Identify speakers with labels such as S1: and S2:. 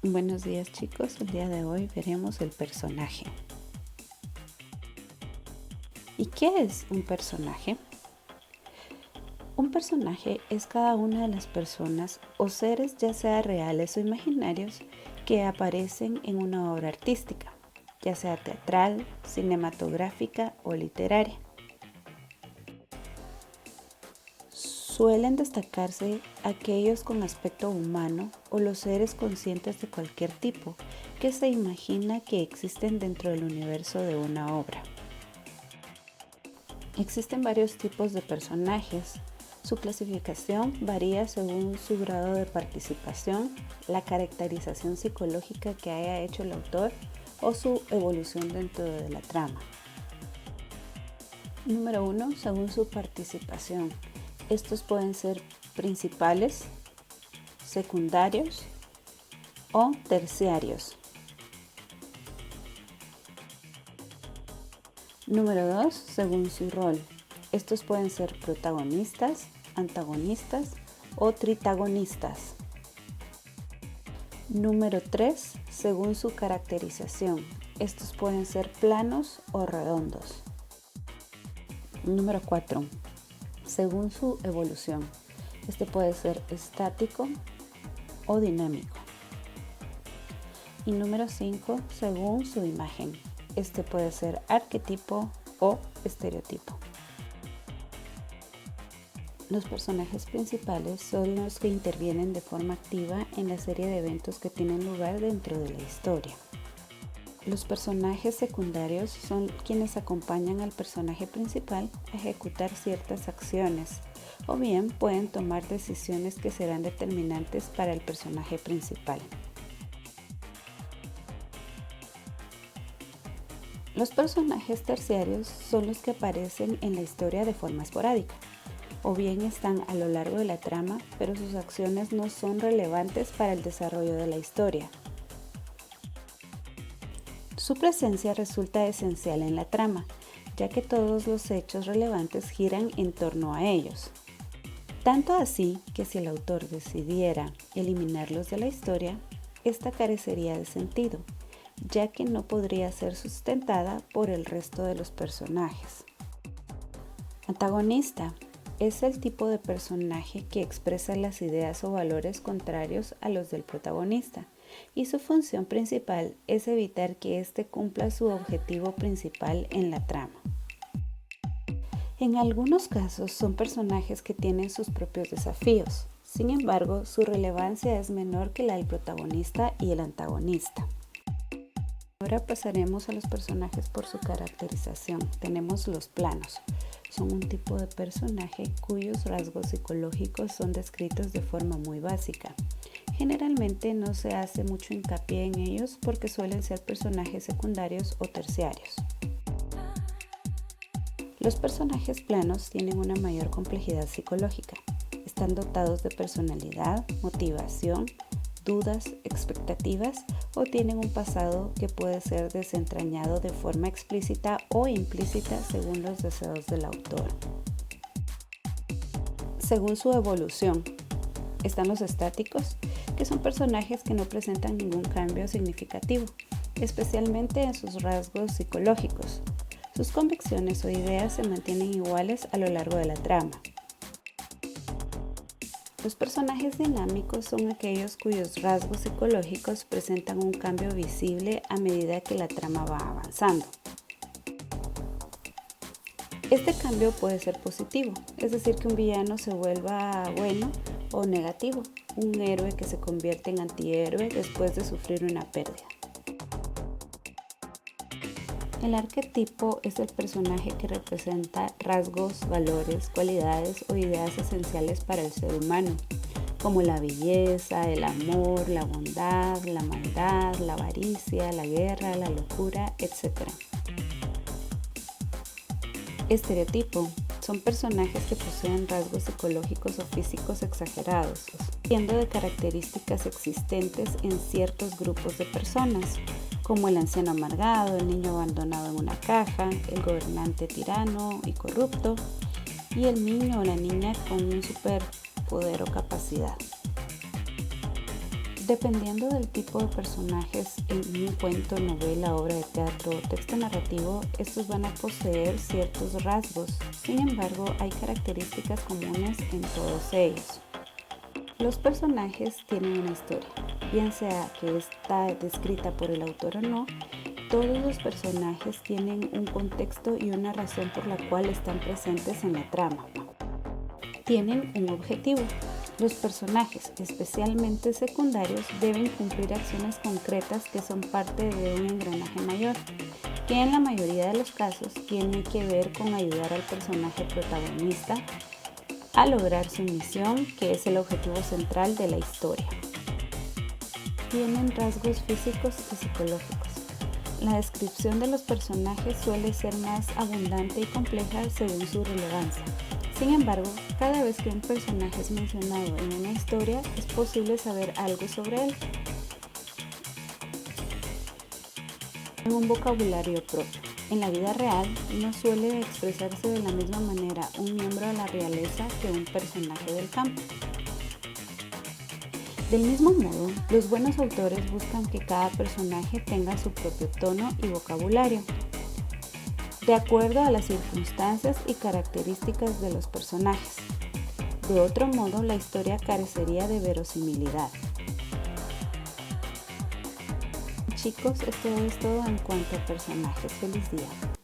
S1: Buenos días chicos, el día de hoy veremos el personaje. ¿Y qué es un personaje? Un personaje es cada una de las personas o seres, ya sea reales o imaginarios, que aparecen en una obra artística, ya sea teatral, cinematográfica o literaria. Suelen destacarse aquellos con aspecto humano o los seres conscientes de cualquier tipo que se imagina que existen dentro del universo de una obra. Existen varios tipos de personajes. Su clasificación varía según su grado de participación, la caracterización psicológica que haya hecho el autor o su evolución dentro de la trama. Número 1. Según su participación. Estos pueden ser principales, secundarios o terciarios. Número 2. Según su rol. Estos pueden ser protagonistas, antagonistas o tritagonistas. Número 3. Según su caracterización. Estos pueden ser planos o redondos. Número 4. Según su evolución. Este puede ser estático o dinámico. Y número 5. Según su imagen. Este puede ser arquetipo o estereotipo. Los personajes principales son los que intervienen de forma activa en la serie de eventos que tienen lugar dentro de la historia. Los personajes secundarios son quienes acompañan al personaje principal a ejecutar ciertas acciones, o bien pueden tomar decisiones que serán determinantes para el personaje principal. Los personajes terciarios son los que aparecen en la historia de forma esporádica, o bien están a lo largo de la trama, pero sus acciones no son relevantes para el desarrollo de la historia. Su presencia resulta esencial en la trama, ya que todos los hechos relevantes giran en torno a ellos. Tanto así que si el autor decidiera eliminarlos de la historia, esta carecería de sentido, ya que no podría ser sustentada por el resto de los personajes. Antagonista es el tipo de personaje que expresa las ideas o valores contrarios a los del protagonista, y su función principal es evitar que éste cumpla su objetivo principal en la trama. En algunos casos son personajes que tienen sus propios desafíos, sin embargo su relevancia es menor que la del protagonista y el antagonista. Ahora pasaremos a los personajes por su caracterización. Tenemos los planos. Son un tipo de personaje cuyos rasgos psicológicos son descritos de forma muy básica. Generalmente no se hace mucho hincapié en ellos porque suelen ser personajes secundarios o terciarios. Los personajes planos tienen una mayor complejidad psicológica. Están dotados de personalidad, motivación, dudas, expectativas o tienen un pasado que puede ser desentrañado de forma explícita o implícita según los deseos del autor. Según su evolución, están los estáticos, que son personajes que no presentan ningún cambio significativo, especialmente en sus rasgos psicológicos. Sus convicciones o ideas se mantienen iguales a lo largo de la trama. Los personajes dinámicos son aquellos cuyos rasgos psicológicos presentan un cambio visible a medida que la trama va avanzando. Este cambio puede ser positivo, es decir, que un villano se vuelva bueno, o negativo, un héroe que se convierte en antihéroe después de sufrir una pérdida. El arquetipo es el personaje que representa rasgos, valores, cualidades o ideas esenciales para el ser humano, como la belleza, el amor, la bondad, la maldad, la avaricia, la guerra, la locura, etc. Estereotipo son personajes que poseen rasgos psicológicos o físicos exagerados, siendo de características existentes en ciertos grupos de personas, como el anciano amargado, el niño abandonado en una caja, el gobernante tirano y corrupto, y el niño o la niña con un superpoder o capacidad. Dependiendo del tipo de personajes en un cuento, novela, obra de teatro o texto narrativo, estos van a poseer ciertos rasgos. Sin embargo, hay características comunes en todos ellos. Los personajes tienen una historia, bien sea que está descrita por el autor o no. Todos los personajes tienen un contexto y una razón por la cual están presentes en la trama. Tienen un objetivo. Los personajes, especialmente secundarios, deben cumplir acciones concretas que son parte de un engranaje mayor, que en la mayoría de los casos tiene que ver con ayudar al personaje protagonista a lograr su misión, que es el objetivo central de la historia. Tienen rasgos físicos y psicológicos. La descripción de los personajes suele ser más abundante y compleja según su relevancia. Sin embargo, cada vez que un personaje es mencionado en una historia, es posible saber algo sobre él. En un vocabulario propio. En la vida real, no suele expresarse de la misma manera un miembro de la realeza que un personaje del campo. Del mismo modo, los buenos autores buscan que cada personaje tenga su propio tono y vocabulario, de acuerdo a las circunstancias y características de los personajes. De otro modo, la historia carecería de verosimilidad. Chicos, esto es todo en cuanto a personajes. Feliz día.